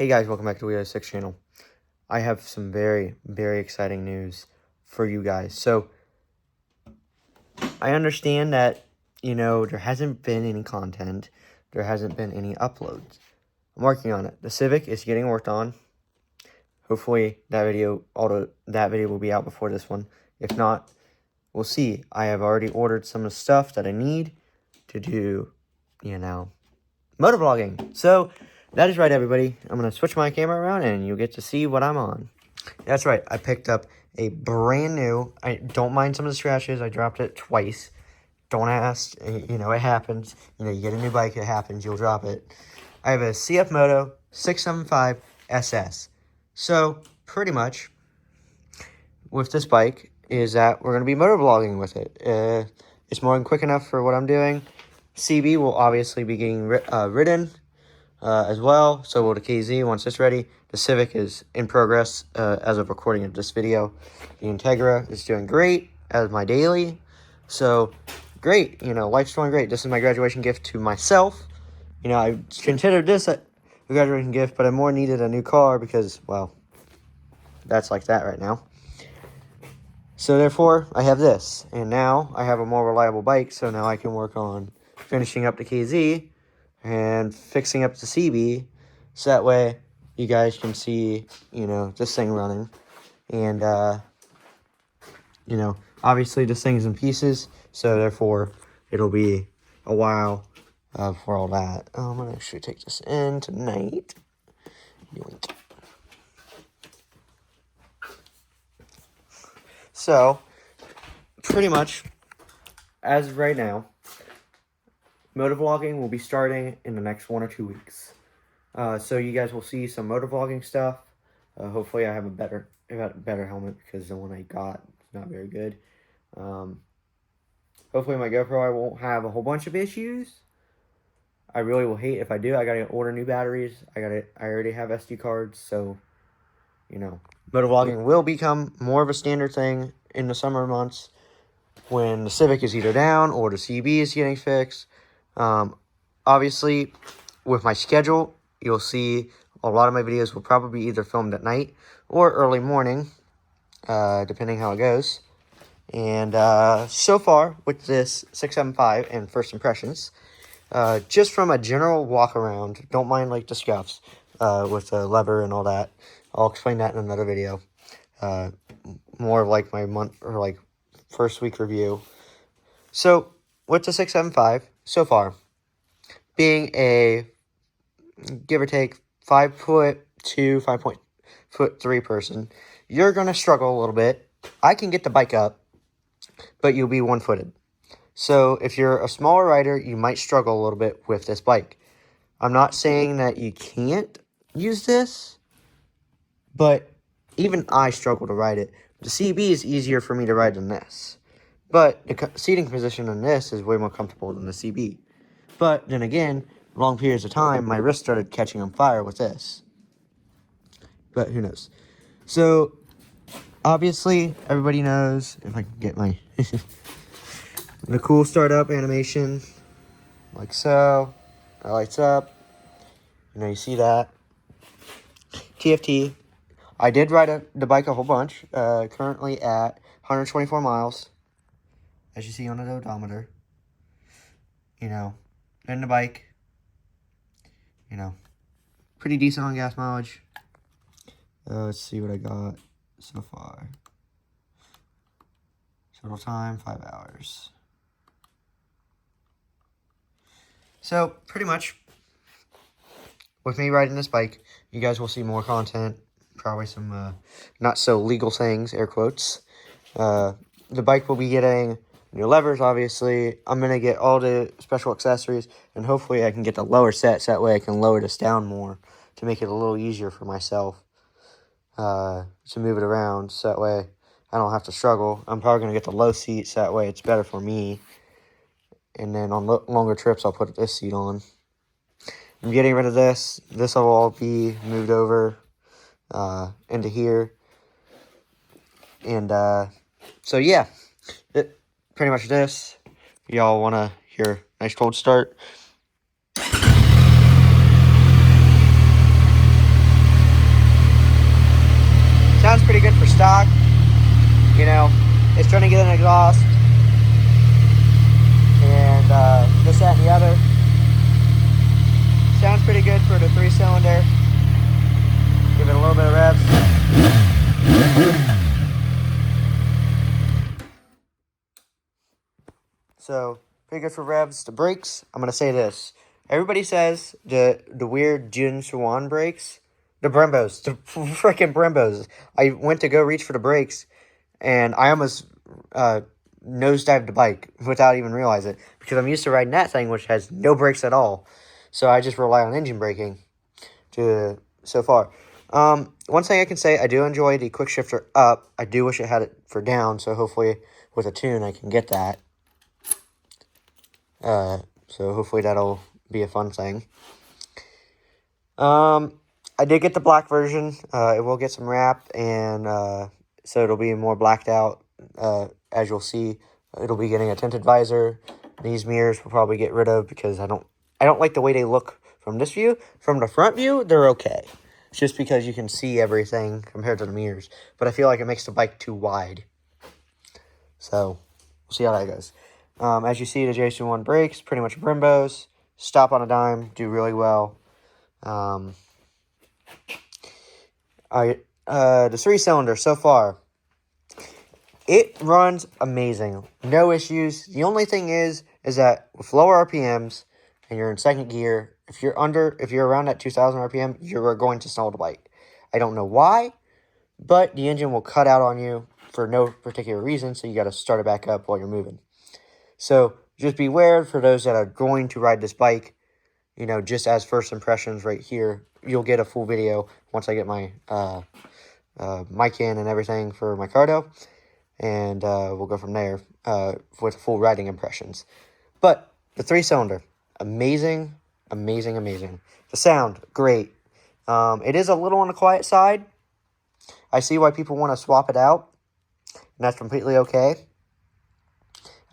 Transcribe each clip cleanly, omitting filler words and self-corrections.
Hey guys, welcome back to the 6 channel. I have some very, very exciting news for you guys. So, I understand that, there hasn't been any content. There hasn't been any uploads. I'm working on it. The Civic is getting worked on. Hopefully, that video will be out before this one. If not, we'll see. I have already ordered some of the stuff that I need to do, motovlogging. So, that is right, everybody. I'm going to switch my camera around, and you'll get to see what I'm on. That's right. I picked up a brand new, I don't mind some of the scratches. I dropped it twice. Don't ask. It happens. You get a new bike, it happens. You'll drop it. I have a cfmoto 675 SS. So, pretty much, with this bike, is that we're going to be motovlogging with it. It's more than quick enough for what I'm doing. CB will obviously be getting ridden as well. So will the KZ once it's ready. The Civic is in progress as of recording of this video. The Integra is doing great as my daily. So, great. Life's going great. This is my graduation gift to myself. I considered this a graduation gift, but I more needed a new car because, well, that's like that right now. So, therefore, I have this. And now I have a more reliable bike, so now I can work on finishing up the KZ and fixing up the CB, so that way you guys can see, this thing running. And, obviously this thing's in pieces, so therefore it'll be a while for all that. I'm going to actually take this in tonight. Yoink. So, pretty much, as of right now, motovlogging will be starting in the next 1 or 2 weeks. So you guys will see some motovlogging stuff. Hopefully I have a better helmet because the one I got is not very good. Hopefully my GoPro I won't have a whole bunch of issues. I really will hate if I do. I gotta order new batteries. I already have SD cards, so motovlogging will become more of a standard thing in the summer months when the Civic is either down or the CB is getting fixed. Obviously, with my schedule, you'll see a lot of my videos will probably be either filmed at night or early morning, depending how it goes. And so far, with this 675 and first impressions, just from a general walk around, don't mind like the scuffs with the lever and all that. I'll explain that in another video. More of like my month or like first week review. So, with the 675 so far, being a give or take 5'2", 5'3" person, you're gonna struggle a little bit. I can get the bike up, but you'll be one-footed. So if you're a smaller rider, you might struggle a little bit with this bike. I'm not saying that you can't use this, but even I struggle to ride it. The CB is easier for me to ride than this. But the seating position on this is way more comfortable than the CB. But then again, long periods of time, my wrist started catching on fire with this. But who knows? So, obviously, everybody knows, if I can get my the cool startup animation, like so. It lights up. You see that. TFT. I did ride the bike a whole bunch. Currently at 124 miles. As you see on the odometer. And the bike. Pretty decent on gas mileage. Let's see what I got so far. Total time, 5 hours. So, pretty much, with me riding this bike, you guys will see more content. Probably some not so legal things, air quotes. The bike will be getting new levers, obviously. I'm going to get all the special accessories, and hopefully I can get the lower sets. That way I can lower this down more to make it a little easier for myself to move it around. So that way I don't have to struggle. I'm probably going to get the low seats. That way it's better for me. And then on longer trips, I'll put this seat on. I'm getting rid of this. This will all be moved over into here. And so, yeah. Pretty much this. Y'all want to hear a nice cold start? stock. You know, it's trying to get an exhaust. And this, that, and the other. Sounds pretty good for the 3-cylinder. Give it a little bit of revs. So, pretty good for revs. The brakes, I'm going to say this. Everybody says the weird Jun Swan brakes, the Brembos, the freaking Brembos. I went to go reach for the brakes, and I almost nosedived the bike without even realizing it, because I'm used to riding that thing, which has no brakes at all. So I just rely on engine braking so far. One thing I can say, I do enjoy the quick shifter up. I do wish it had it for down, so hopefully with a tune I can get that. So hopefully that'll be a fun thing. I did get the black version. It will get some wrap, and so it'll be more blacked out. As you'll see, it'll be getting a tinted visor. These mirrors will probably get rid of, because I don't like the way they look from this view. From the front view, they're okay. It's just because you can see everything compared to the mirrors. But I feel like it makes the bike too wide. So, we'll see how that goes. As you see, the JC1 brakes, pretty much Brembos. Stop on a dime, do really well. The 3-cylinder so far, it runs amazing. No issues. The only thing is that with lower RPMs and you're in second gear, if you're around that 2,000 RPM, you're going to stall the bike. I don't know why, but the engine will cut out on you for no particular reason, so you got to start it back up while you're moving. So just beware for those that are going to ride this bike. You know, just as first impressions right here, you'll get a full video once I get my mic in and everything for my cardo. And we'll go from there with full riding impressions. But the 3-cylinder, amazing, amazing, amazing. The sound, great. It is a little on the quiet side. I see why people want to swap it out, and that's completely okay.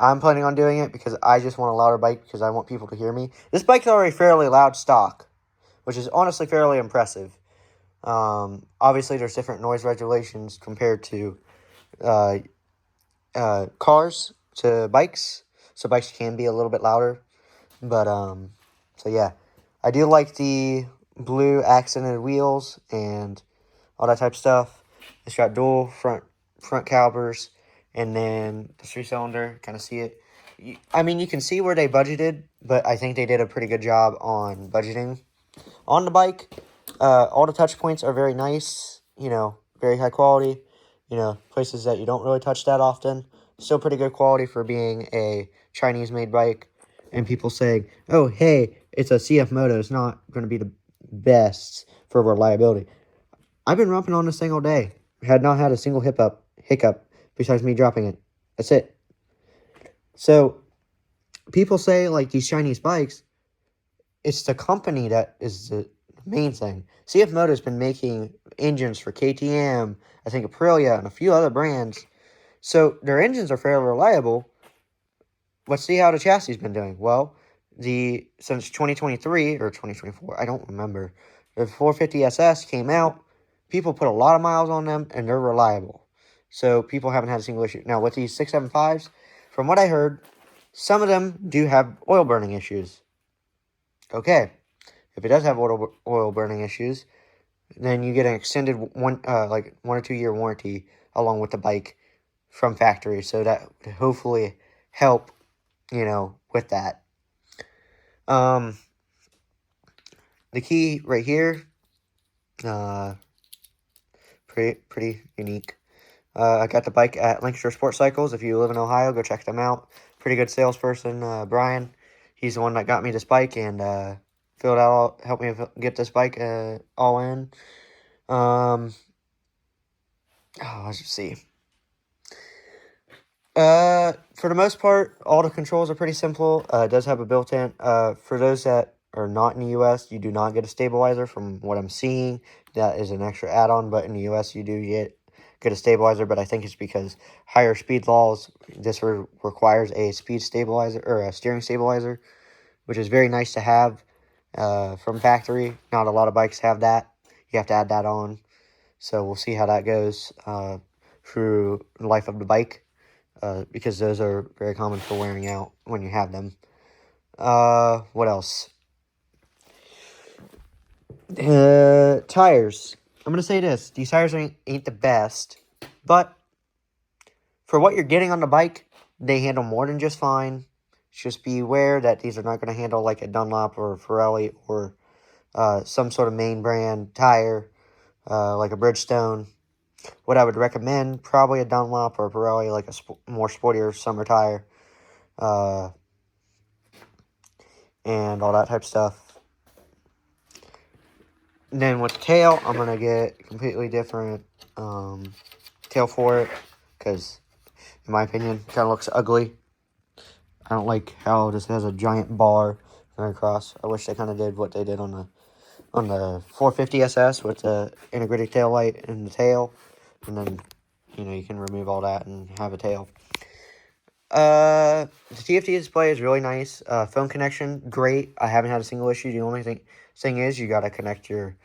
I'm planning on doing it because I just want a louder bike, because I want people to hear me. This bike's already fairly loud stock, which is honestly fairly impressive. Obviously, there's different noise regulations compared to cars to bikes, so bikes can be a little bit louder. But so yeah, I do like the blue accented wheels and all that type of stuff. It's got dual front calipers, and then the 3-cylinder, kind of see it. I mean, you can see where they budgeted, but I think they did a pretty good job on budgeting on the bike. All the touch points are very nice, you know, very high quality, you know, places that you don't really touch that often. Still pretty good quality for being a Chinese-made bike. And people saying, oh, hey, it's a cfmoto. It's not going to be the best for reliability. I've been rumping on this thing all day. Had not had a single hiccup besides me dropping it. That's it. So, people say, like, these Chinese bikes, it's the company that is the main thing. cfmoto has been making engines for KTM, I think Aprilia, and a few other brands. So, their engines are fairly reliable. Let's see how the chassis has been doing. Well, since 2023 or 2024, I don't remember, the 450SS came out. People put a lot of miles on them, and they're reliable. So people haven't had a single issue. Now, with these 675s, from what I heard, some of them do have oil burning issues. Okay, if it does have oil burning issues, then you get an extended 1 or 2 year warranty along with the bike from factory. So that could hopefully help, you know, with that. The key right here, pretty unique. I got the bike at Lancashire Sports Cycles. If you live in Ohio, go check them out. Pretty good salesperson, Brian. He's the one that got me this bike and helped me get this bike all in. Let's just see. For the most part, all the controls are pretty simple. It does have a built-in. For those that are not in the U.S., you do not get a stabilizer from what I'm seeing. That is an extra add-on, but in the U.S., you do get a stabilizer, but I think it's because higher speed laws, this requires a speed stabilizer or a steering stabilizer, which is very nice to have from factory. Not a lot of bikes have that. You have to add that on. So we'll see how that goes. through the life of the bike, because those are very common for wearing out when you have them. What else? Tires. I'm gonna say this: these tires ain't the best, but for what you're getting on the bike, they handle more than just fine. Just be aware that these are not going to handle like a Dunlop or a Pirelli or some sort of main brand tire, like a Bridgestone. What I would recommend, probably a Dunlop or a Pirelli, like a more sportier summer tire, and all that type of stuff. And then with the tail, I'm going to get completely different tail for it, because in my opinion, it kind of looks ugly. I don't like how this has a giant bar going across. I wish they kind of did what they did on the 450 SS with the integrated tail light in the tail, and then you can remove all that and have a tail. The TFT display is really nice. Phone connection, great. I haven't had a single issue. The only thing is you gotta connect your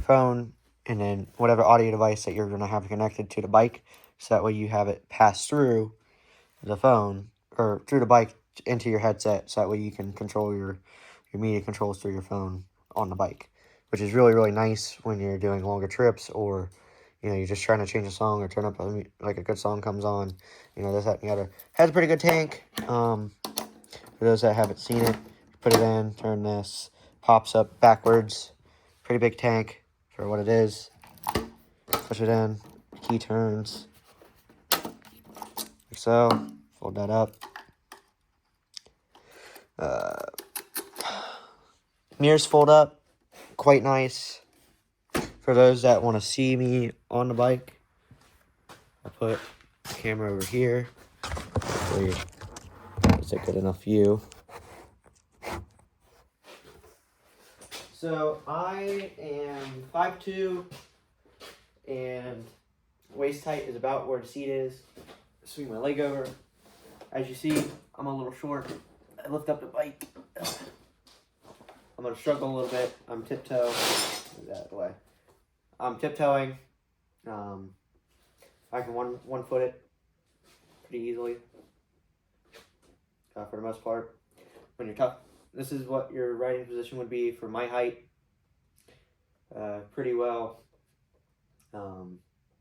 phone and then whatever audio device that you're gonna have connected to the bike, so that way you have it pass through the phone or through the bike into your headset, so that way you can control your media controls through your phone on the bike, which is really, really nice when you're doing longer trips, or you're just trying to change a song or turn up like a good song comes on. This, that, and the other. Has a pretty good tank. For those that haven't seen it, put it in, turn this, pops up backwards. Pretty big tank for what it is. Push it in, key turns, like so. Fold that up. Mirrors fold up, quite nice. For those that want to see me on the bike, I'll put the camera over here. Hopefully, it's a good enough view. So I am 5'2", and waist height is about where the seat is. Swing my leg over. As you see, I'm a little short. I lift up the bike. I'm going to struggle a little bit. I'm tiptoe. Move that out of the way. I'm tiptoeing. I can one foot it pretty easily, for the most part. When you're tough, this is what your riding position would be for my height. Pretty well.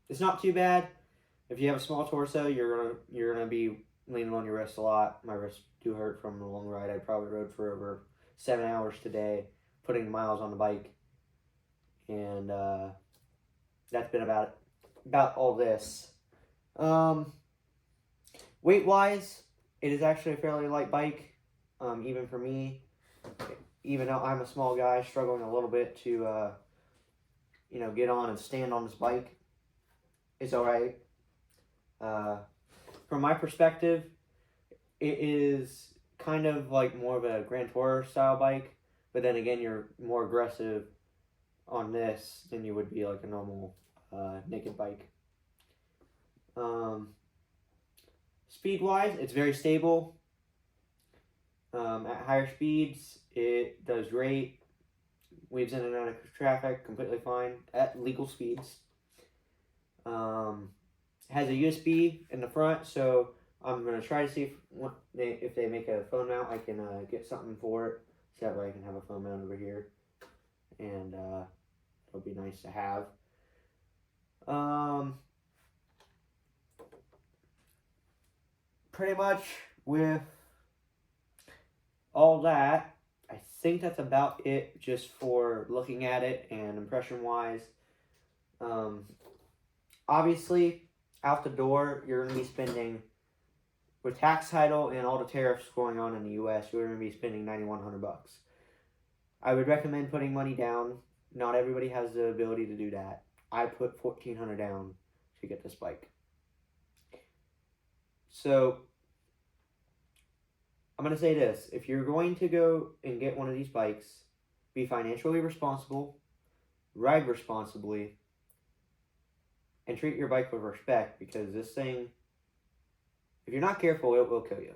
It's not too bad. If you have a small torso, you're gonna be leaning on your wrist a lot. My wrists do hurt from the long ride. I probably rode for over 7 hours today, putting miles on the bike, and that's been about all this. Weight wise, it is actually a fairly light bike, even for me. Even though I'm a small guy, struggling a little bit to get on and stand on this bike, it's all right. From my perspective, it is kind of like more of a Grand Tourer style bike, but then again, you're more aggressive on this than you would be like a normal naked bike. Speed-wise, it's very stable. At higher speeds, it does great. Weaves in and out of traffic completely fine at legal speeds. Has a USB in the front, so I'm going to try to see if they make a phone mount, I can get something for it, so that way I can have a phone mount over here, and it'll be nice to have. Pretty much with all that, I think that's about it just for looking at it and impression-wise. Obviously, out the door, you're going to be spending, with tax title and all the tariffs going on in the U.S., you're going to be spending $9,100. I would recommend putting money down. Not everybody has the ability to do that. I put $1,400 down to get this bike. So, I'm going to say this. If you're going to go and get one of these bikes, be financially responsible, ride responsibly, and treat your bike with respect, because this thing, if you're not careful, it will kill you.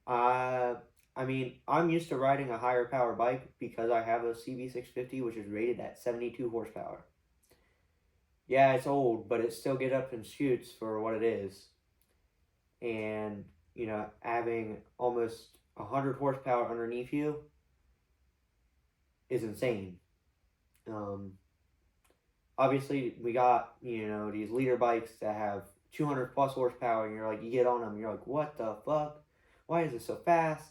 I mean, I'm used to riding a higher power bike because I have a CB650, which is rated at 72 horsepower. yeah, it's old, but it still get up and shoots for what it is. And, you know, having almost 100 horsepower underneath you is insane. Um, Obviously, we got, you know, these leader bikes that have 200 plus horsepower, and you're like, you get on them, you're like, what the fuck? Why is it so fast?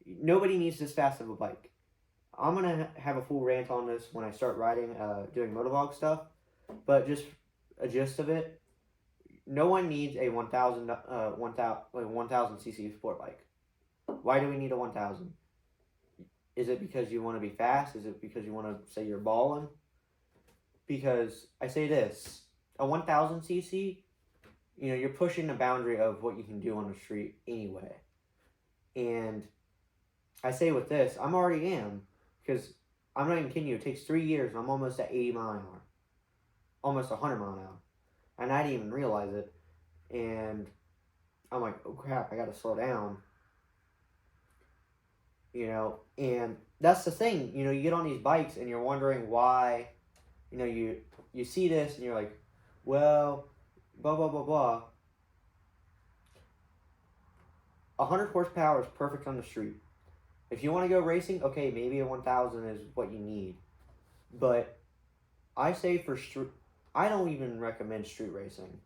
Nobody needs this fast of a bike. I'm gonna have a full rant on this when I start riding, doing motovlog stuff. But just a gist of it, no one needs a 1,000 cc sport bike. Why do we need a 1,000? Is it because you want to be fast? Is it because you want to say you're balling? Because I say this, a 1,000 cc, you know, you're pushing the boundary of what you can do on the street anyway. And I say with this, I'm already am, because I'm not even kidding you, it takes 3 years and I'm almost at 80 mile an hour. Almost 100 mile an hour. And I didn't even realize it. And I'm like, oh crap, I gotta slow down. You know, and that's the thing, you know, you get on these bikes and you're wondering why, you know, you see this and you're like, well, blah, blah, blah, blah. 100 horsepower is perfect on the street. If you want to go racing, okay, maybe a 1,000 is what you need. But I say for street, I don't even recommend street racing.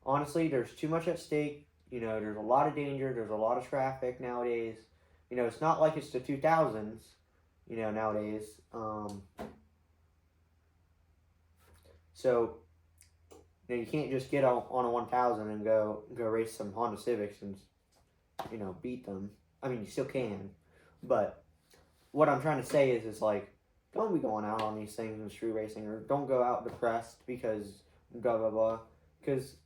Honestly, there's too much at stake. You know, there's a lot of danger. There's a lot of traffic nowadays. You know, it's not like it's the 2000s, you know, nowadays. So, you know, you can't just get on a 1,000 and go race some Honda Civics and, you know, beat them. I mean, you still can. But what I'm trying to say is like, don't be going out on these things in street racing, or don't go out depressed because blah, blah, blah. Because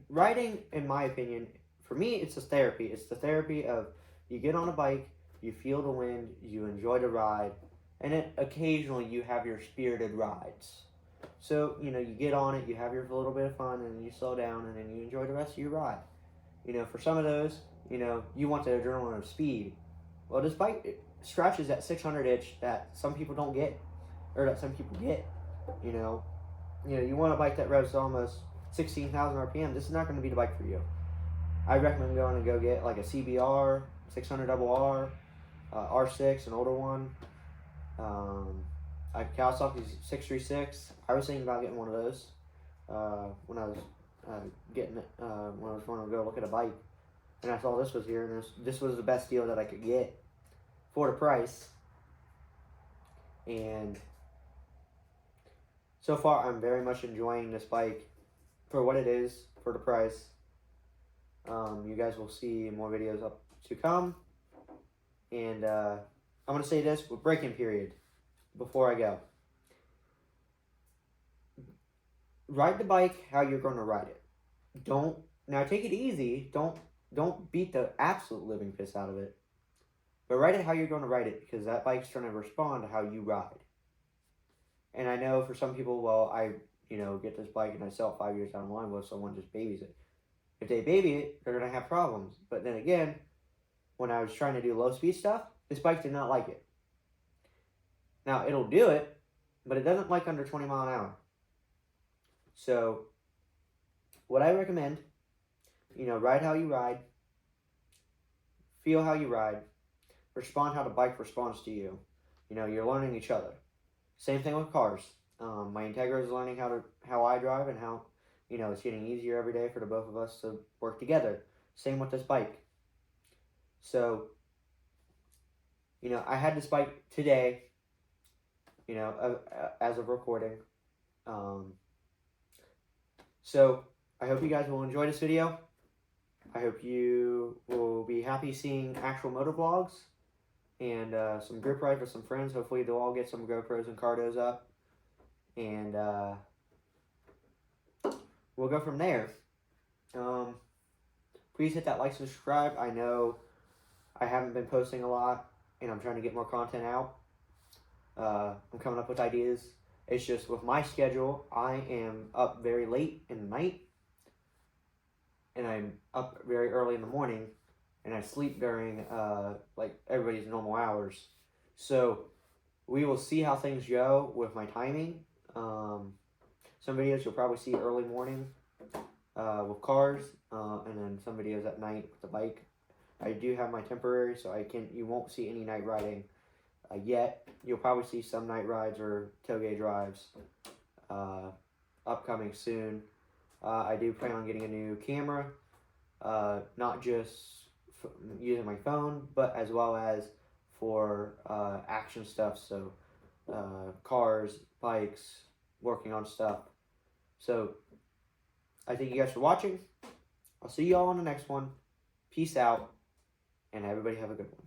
riding, in my opinion, for me, it's a therapy. It's the therapy of you get on a bike, you feel the wind, you enjoy the ride, and then occasionally you have your spirited rides. So, you know, you get on it, you have your little bit of fun, and then you slow down, and then you enjoy the rest of your ride. You know, for some of those, you know, you want the adrenaline of speed. Well, this bike scratches that 600 itch that some people don't get, or that some people get. You know, you want a bike that revs to almost 16,000 RPM. This is not going to be the bike for you. I recommend going and go get like a CBR 600 RR, R6, an older one. Kawasaki's 636. I was thinking about getting one of those when I was when I was going to go look at a bike, and I saw this was here, and this was the best deal that I could get for the price. And so far, I'm very much enjoying this bike for what it is, for the price. You guys will see more videos up to come. And I'm going to say this with break-in period before I go. Ride the bike how you're going to ride it. Now take it easy. Don't beat the absolute living piss out of it. But ride it how you're going to ride it, because that bike's going to respond to how you ride. And I know for some people, well, I get this bike and I sell it 5 years down the line, well, someone just babies it. If they baby it, they're going to have problems. But then again, when I was trying to do low speed stuff, this bike did not like it. Now, it'll do it, but it doesn't like under 20 mile an hour. So, what I recommend, ride how you ride, feel how you ride, respond how the bike responds to you. You're learning each other. Same thing with cars. My Integra is learning how I drive, and how, it's getting easier every day for the both of us to work together. Same with this bike. So, I had this bike today, as of recording. So, I hope you guys will enjoy this video. I hope you will be happy seeing actual motor vlogs and some grip rides with some friends. Hopefully they'll all get some GoPros and Cardos up. And we'll go from there. Please hit that like, subscribe. I know I haven't been posting a lot, and I'm trying to get more content out. I'm coming up with ideas. It's just with my schedule, I am up very late in the night, and I'm up very early in the morning, and I sleep during like everybody's normal hours. So we will see how things go with my timing. Some videos you'll probably see early morning with cars, and then some videos at night with the bike. I do have my temporary, so you won't see any night riding yet. You'll probably see some night rides or tailgate drives upcoming soon. I do plan on getting a new camera, not just using my phone, but as well as for action stuff, so cars, bikes, working on stuff. So I thank you guys for watching. I'll see you all on the next one. Peace out, and everybody have a good one.